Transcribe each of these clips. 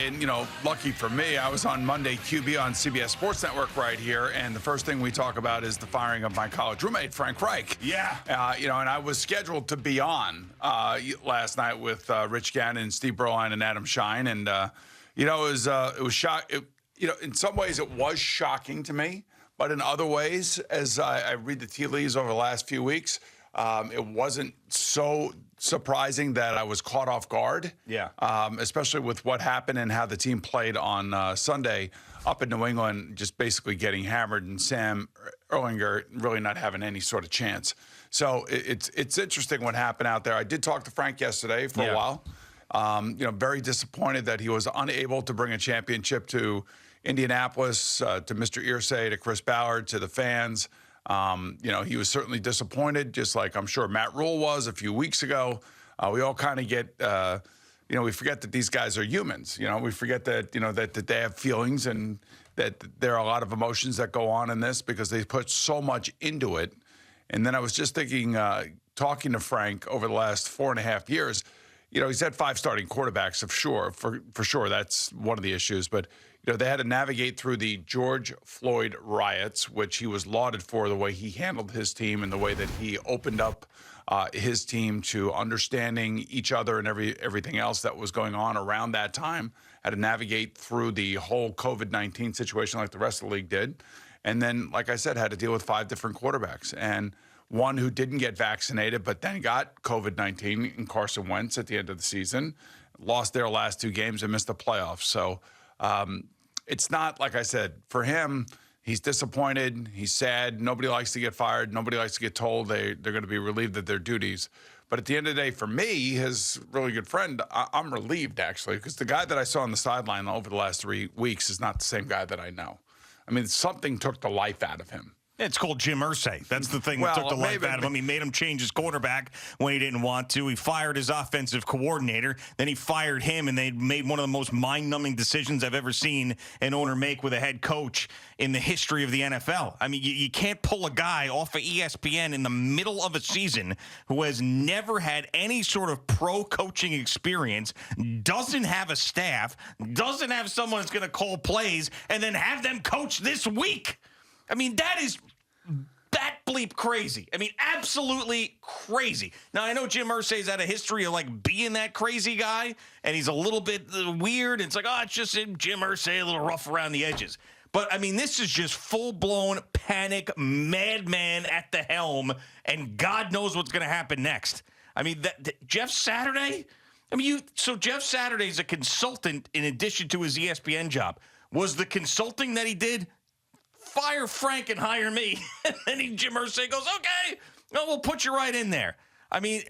and, lucky for me, I was on Monday QB on CBS Sports Network right here, and the first thing we talk about is the firing of my college roommate, Frank Reich. Yeah. And I was scheduled to be on last night with Rich Gannon, Steve Berline, and Adam Shine, and, it was in some ways it was shocking to me, but in other ways, as I read the tea leaves over the last few weeks, it wasn't so surprising that I was caught off guard. Yeah. Especially with what happened and how the team played on Sunday up in New England, just basically getting hammered, and Sam Erlinger really not having any sort of chance. So it's interesting what happened out there. I did talk to Frank yesterday for a while. Very disappointed that he was unable to bring a championship to Indianapolis, to Mr. Irsay, to Chris Ballard, to the fans. He was certainly disappointed, just like I'm sure Matt Rule was a few weeks ago. We all kind of get, we forget that these guys are humans. We forget that, that they have feelings and that there are a lot of emotions that go on in this because they put so much into it. And then I was just thinking, talking to Frank over the last 4.5 years, he's had 5 starting quarterbacks, for sure. That's one of the issues. But, they had to navigate through the George Floyd riots, which he was lauded for the way he handled his team and the way that he opened up his team to understanding each other and everything else that was going on around that time. Had to navigate through the whole COVID-19 situation like the rest of the league did. And then, like I said, had to deal with 5 different quarterbacks. And one who didn't get vaccinated but then got COVID-19 in Carson Wentz at the end of the season, lost their last 2 games and missed the playoffs. So it's not, like I said, for him, he's disappointed, he's sad. Nobody likes to get fired. Nobody likes to get told they're going to be relieved of their duties. But at the end of the day, for me, his really good friend, I'm relieved, actually, because the guy that I saw on the sideline over the last 3 weeks is not the same guy that I know. I mean, something took the life out of him. It's called Jim Irsay. That's the thing that took the life out of him. He made him change his quarterback when he didn't want to. He fired his offensive coordinator. Then he fired him, and they made one of the most mind-numbing decisions I've ever seen an owner make with a head coach in the history of the NFL. I mean, you can't pull a guy off of ESPN in the middle of a season who has never had any sort of pro coaching experience, doesn't have a staff, doesn't have someone that's going to call plays, and then have them coach this week. I mean, that is bat bleep crazy. I mean, absolutely crazy. Now, I know Jim Irsay's had a history of, being that crazy guy, and he's a little bit weird. It's like, it's just Jim Irsay, a little rough around the edges. But, I mean, this is just full-blown panic, madman at the helm, and God knows what's going to happen next. I mean, Jeff Saturday? So Jeff Saturday's a consultant in addition to his ESPN job. Was the consulting that he did, fire Frank and hire me? And then Jim Irsay goes, okay, we'll put you right in there. I mean,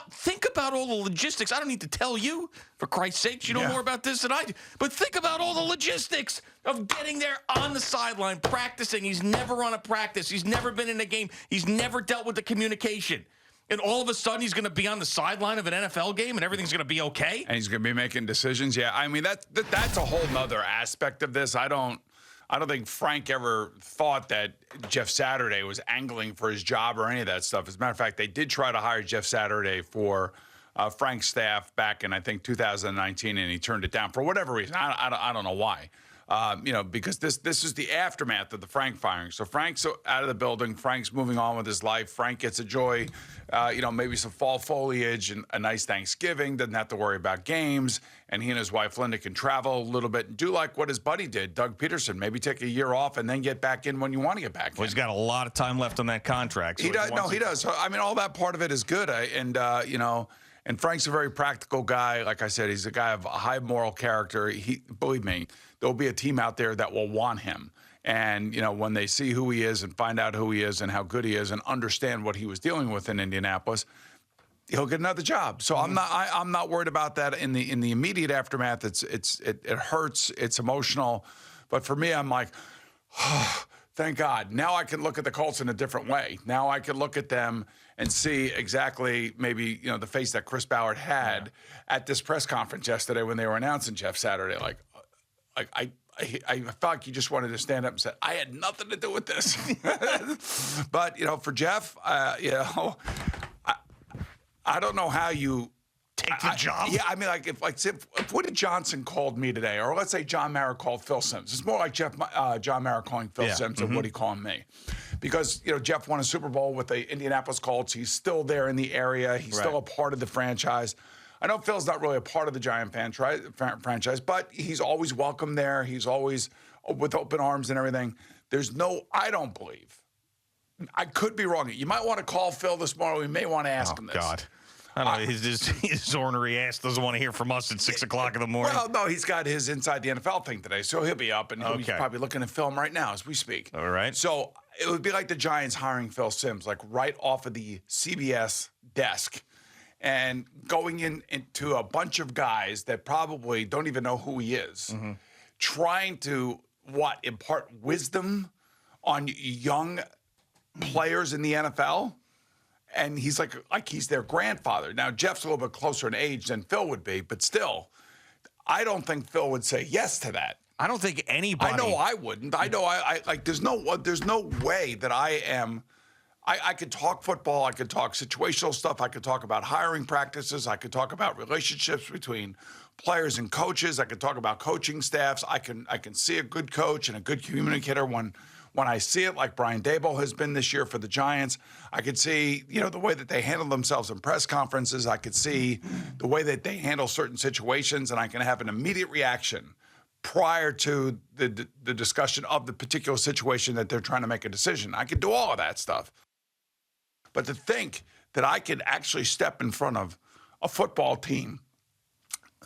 think about all the logistics. I don't need to tell you, for Christ's sakes, you know more about this than I do. But think about all the logistics of getting there on the sideline, practicing. He's never run a practice. He's never been in a game. He's never dealt with the communication. And all of a sudden, he's going to be on the sideline of an NFL game, and everything's going to be okay? And he's going to be making decisions. Yeah, I mean, that's a whole nother aspect of this. I don't think Frank ever thought that Jeff Saturday was angling for his job or any of that stuff. As a matter of fact, they did try to hire Jeff Saturday for Frank's staff back in, I think, 2019, and he turned it down for whatever reason. I don't know why. Because this is the aftermath of the Frank firing. So Frank's out of the building. Frank's moving on with his life. Frank gets enjoy, maybe some fall foliage and a nice Thanksgiving. Doesn't have to worry about games. And he and his wife, Linda, can travel a little bit and do like what his buddy did, Doug Peterson. Maybe take a year off and then get back in when you want to get back in. Well, he's got a lot of time left on that contract. So he does. No, he does. I mean, all that part of it is good. And Frank's a very practical guy. Like I said, he's a guy of a high moral character. Believe me, there'll be a team out there that will want him. And, when they see who he is and find out who he is and how good he is and understand what he was dealing with in Indianapolis, he'll get another job. So I'm not worried about that in the immediate aftermath. It hurts. It's emotional. But for me, I'm like, thank God. Now I can look at the Colts in a different way. Now I can look at them and see exactly maybe, the face that Chris Ballard had at this press conference yesterday when they were announcing Jeff Saturday. I felt like he just wanted to stand up and say, I had nothing to do with this. But, for Jeff, I don't know how you take the job? Yeah, I mean, like if Woody Johnson called me today, or let's say John Mara called Phil Simms, it's more like John Mara calling Phil Simms than Woody calling me, because Jeff won a Super Bowl with the Indianapolis Colts. He's still there in the area. He's still a part of the franchise. I know Phil's not really a part of the Giant franchise, but he's always welcome there. He's always with open arms and everything. I don't believe. I could be wrong. You might want to call Phil this morning. We may want to ask him this. God. I don't know. His ornery ass doesn't want to hear from us at 6 o'clock in the morning. Well, no, he's got his Inside the NFL thing today, so he'll be up, and he's probably looking at film right now as we speak. All right. So it would be like the Giants hiring Phil Simms, like right off of the CBS desk, and going into a bunch of guys that probably don't even know who he is, trying to, impart wisdom on young players in the NFL. And he's like he's their grandfather. Now, Jeff's a little bit closer in age than Phil would be, but still, I don't think Phil would say yes to that. I don't think anybody. I know I wouldn't. I know I there's no way that I could talk football. I could talk situational stuff. I could talk about hiring practices. I could talk about relationships between players and coaches. I could talk about coaching staffs. I can see a good coach and a good communicator when I see it, like Brian Daboll has been this year for the Giants. I could see, the way that they handle themselves in press conferences. I could see the way that they handle certain situations, and I can have an immediate reaction prior to the discussion of the particular situation that they're trying to make a decision. I could do all of that stuff. But to think that I could actually step in front of a football team,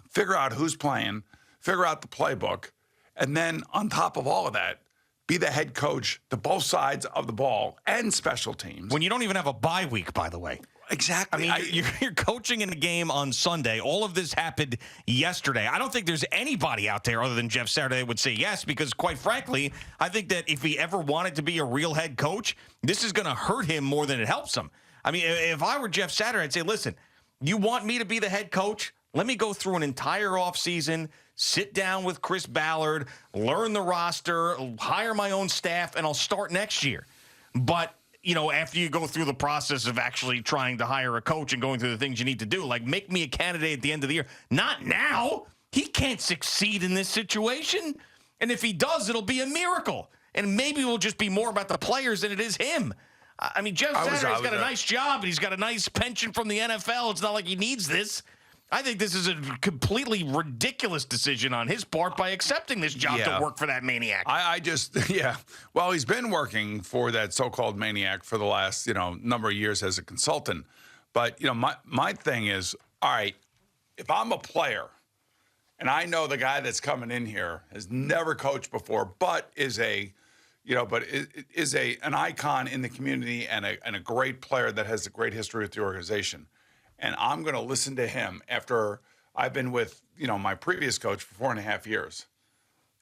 figure out who's playing, figure out the playbook, and then on top of all of that, be the head coach to both sides of the ball and special teams. When you don't even have a bye week, by the way. Exactly. I mean, you're coaching in a game on Sunday. All of this happened yesterday. I don't think there's anybody out there other than Jeff Saturday that would say yes, because quite frankly, I think that if he ever wanted to be a real head coach, this is going to hurt him more than it helps him. I mean, if I were Jeff Saturday, I'd say, listen, you want me to be the head coach? Let me go through an entire offseason, sit down with Chris Ballard, learn the roster, hire my own staff, and I'll start next year. But, after you go through the process of actually trying to hire a coach and going through the things you need to do, like make me a candidate at the end of the year. Not now. He can't succeed in this situation. And if he does, it'll be a miracle. And maybe it will just be more about the players than it is him. I mean, Jeff Saturday's got a nice job, and he's got a nice pension from the NFL. It's not like he needs this. I think this is a completely ridiculous decision on his part by accepting this job to work for that maniac. Well, he's been working for that so-called maniac for the last, number of years as a consultant. But, my thing is, all right, if I'm a player and I know the guy that's coming in here has never coached before, but is an icon in the community and a great player that has a great history with the organization, and I'm going to listen to him after I've been with, my previous coach for 4.5 years.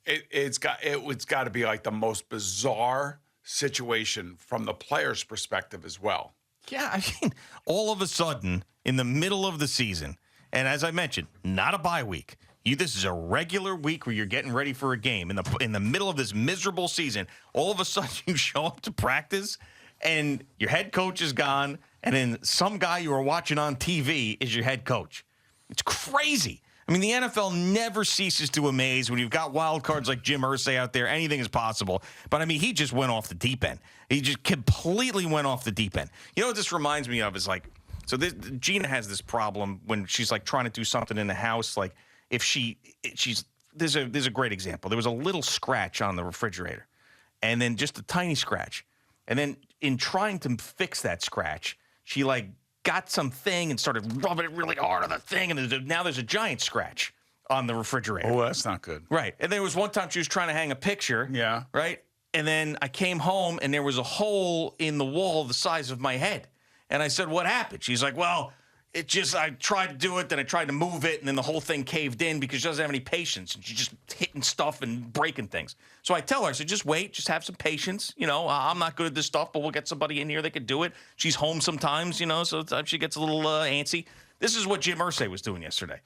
It's got to be like the most bizarre situation from the player's perspective as well. Yeah, I mean, all of a sudden, in the middle of the season, and as I mentioned, not a bye week. This is a regular week where you're getting ready for a game. In the middle of this miserable season, all of a sudden you show up to practice, and your head coach is gone, and then some guy you were watching on TV is your head coach. It's crazy. I mean, the NFL never ceases to amaze when you've got wild cards like Jim Irsay out there. Anything is possible. But, I mean, he just went off the deep end. He just completely went off the deep end. You know what this reminds me of is like, Gina has this problem when she's like trying to do something in the house. Like if there's a great example. There was a little scratch on the refrigerator and then just a tiny scratch. And then in trying to fix that scratch, she like got something and started rubbing it really hard on the thing, and now there's a giant scratch on the refrigerator. Oh, that's not good. Right. And there was one time she was trying to hang a picture. Yeah. Right? And then I came home, and there was a hole in the wall the size of my head. And I said, what happened? She's like, well, I tried to do it, then I tried to move it, and then the whole thing caved in because she doesn't have any patience, and she's just hitting stuff and breaking things. So I tell her, I said, just wait, just have some patience. I'm not good at this stuff, but we'll get somebody in here that can do it. She's home sometimes, so she gets a little antsy. This is what Jim Irsay was doing yesterday.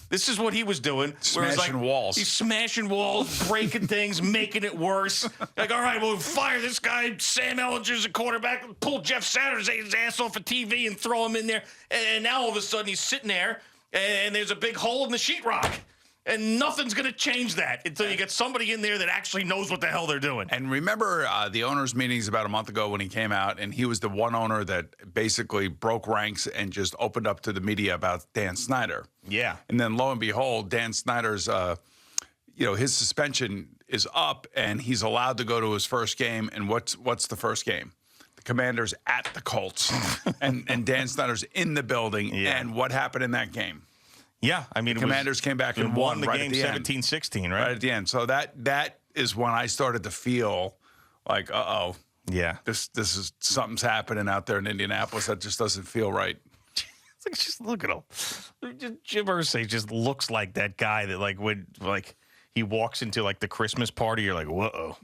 This is what he was doing. Smashing walls. He's smashing walls, breaking things, making it worse. Like, all right, we'll fire this guy, Sam Ellinger's a quarterback, pull Jeff Saturday's ass off of TV and throw him in there. And now all of a sudden he's sitting there and there's a big hole in the sheetrock. And nothing's going to change that until you get somebody in there that actually knows what the hell they're doing. And remember the owners' meetings about a month ago when he came out, and he was the one owner that basically broke ranks and just opened up to the media about Dan Snyder. Yeah. And then lo and behold, Dan Snyder's, his suspension is up, and he's allowed to go to his first game. And what's the first game? The Commanders at the Colts, and Dan Snyder's in the building. Yeah. And what happened in that game? Yeah, I mean, Commanders came back and won the right game at the 17-16, right? Right at the end. So that is when I started to feel like, yeah, this is something's happening out there in Indianapolis that just doesn't feel right. It's like, just look at him. Jim Irsay just looks like that guy that when he walks into the Christmas party, you're like, whoa,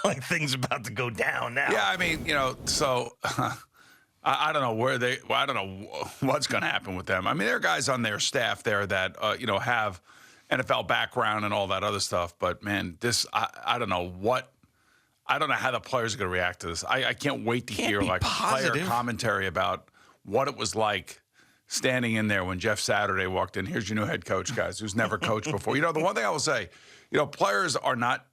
like things about to go down now. Yeah, I mean, so. I don't know I don't know what's going to happen with them. I mean, there are guys on their staff there that, have NFL background and all that other stuff. But, man, I don't know I don't know how the players are going to react to this. I can't wait to hear, player commentary about what it was like standing in there when Jeff Saturday walked in. Here's your new head coach, guys, who's never coached before. The one thing I will say, players are not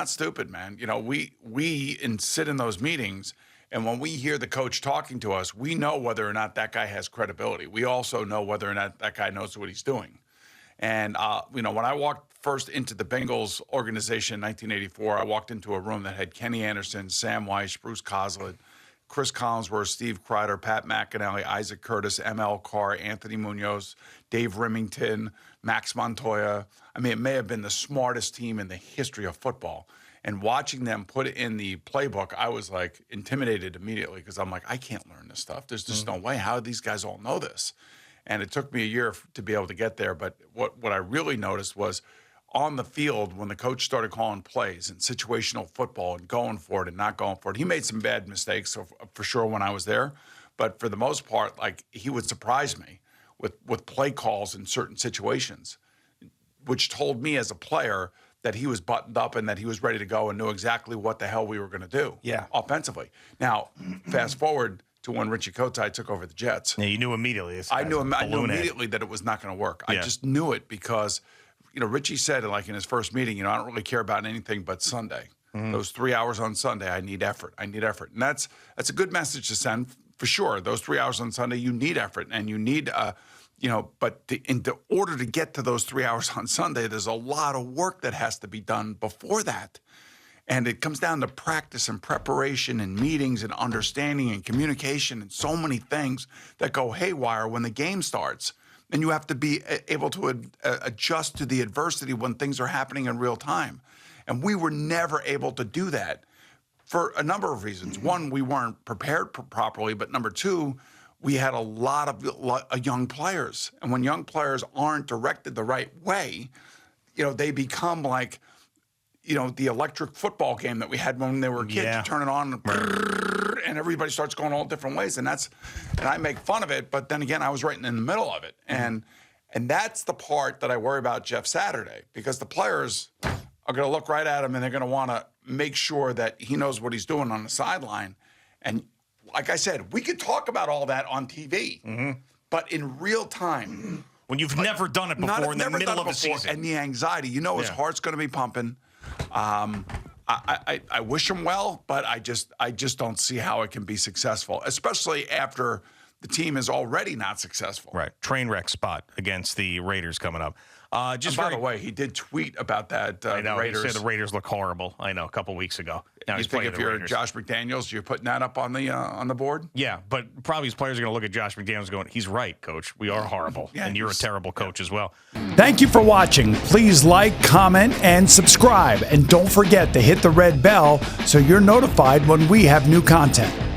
stupid, man. We sit in those meetings. And when we hear the coach talking to us, we know whether or not that guy has credibility. We also know whether or not that guy knows what he's doing. And, when I walked first into the Bengals organization in 1984, I walked into a room that had Kenny Anderson, Sam Weiss, Bruce Coslett, Chris Collinsworth, Steve Kreider, Pat McAnally, Isaac Curtis, M.L. Carr, Anthony Munoz, Dave Remington, Max Montoya. I mean, it may have been the smartest team in the history of football. And watching them put it in the playbook, I was intimidated immediately because I'm I can't learn this stuff. There's just no way. How do these guys all know this? And it took me a year to be able to get there. But what I really noticed was on the field when the coach started calling plays and situational football and going for it and not going for it. He made some bad mistakes for sure when I was there. But for the most part, he would surprise me with play calls in certain situations, which told me as a player that he was buttoned up and that he was ready to go and knew exactly what the hell we were going to do offensively. Now, fast forward to when Richie Kotite took over the Jets. Yeah, you knew immediately. I knew immediately that it was not going to work. Yeah. I just knew it because, Richie said in his first meeting, I don't really care about anything but Sunday. Mm-hmm. Those 3 hours on Sunday, I need effort. And that's a good message to send for sure. Those 3 hours on Sunday, you need effort and you need but in order to get to those 3 hours on Sunday, there's a lot of work that has to be done before that. And it comes down to practice and preparation and meetings and understanding and communication and so many things that go haywire when the game starts. And you have to be able to adjust to the adversity when things are happening in real time. And we were never able to do that for a number of reasons. One, we weren't prepared properly, but number two, we had a lot of young players. And when young players aren't directed the right way, they become the electric football game that we had when they were kids. Yeah. You turn it on and everybody starts going all different ways. And I make fun of it, but then again, I was right in the middle of it. And that's the part that I worry about Jeff Saturday, because the players are going to look right at him and they're going to want to make sure that he knows what he's doing on the sideline. And like I said, we could talk about all that on TV, but in real time. When you've never done it before in the middle of a season. And the anxiety, his heart's going to be pumping. I wish him well, but I just don't see how it can be successful, especially after the team is already not successful. Right. Train wreck spot against the Raiders coming up. By the way, he did tweet about that. I know. Raiders. He said the Raiders look horrible. I know. A couple weeks ago. Now you think if you're Josh McDaniels, you're putting that up on the board? Yeah, but probably his players are going to look at Josh McDaniels going, he's right, coach. We are horrible, and you're a terrible coach as well. Thank you for watching. Please like, comment, and subscribe. And don't forget to hit the red bell so you're notified when we have new content.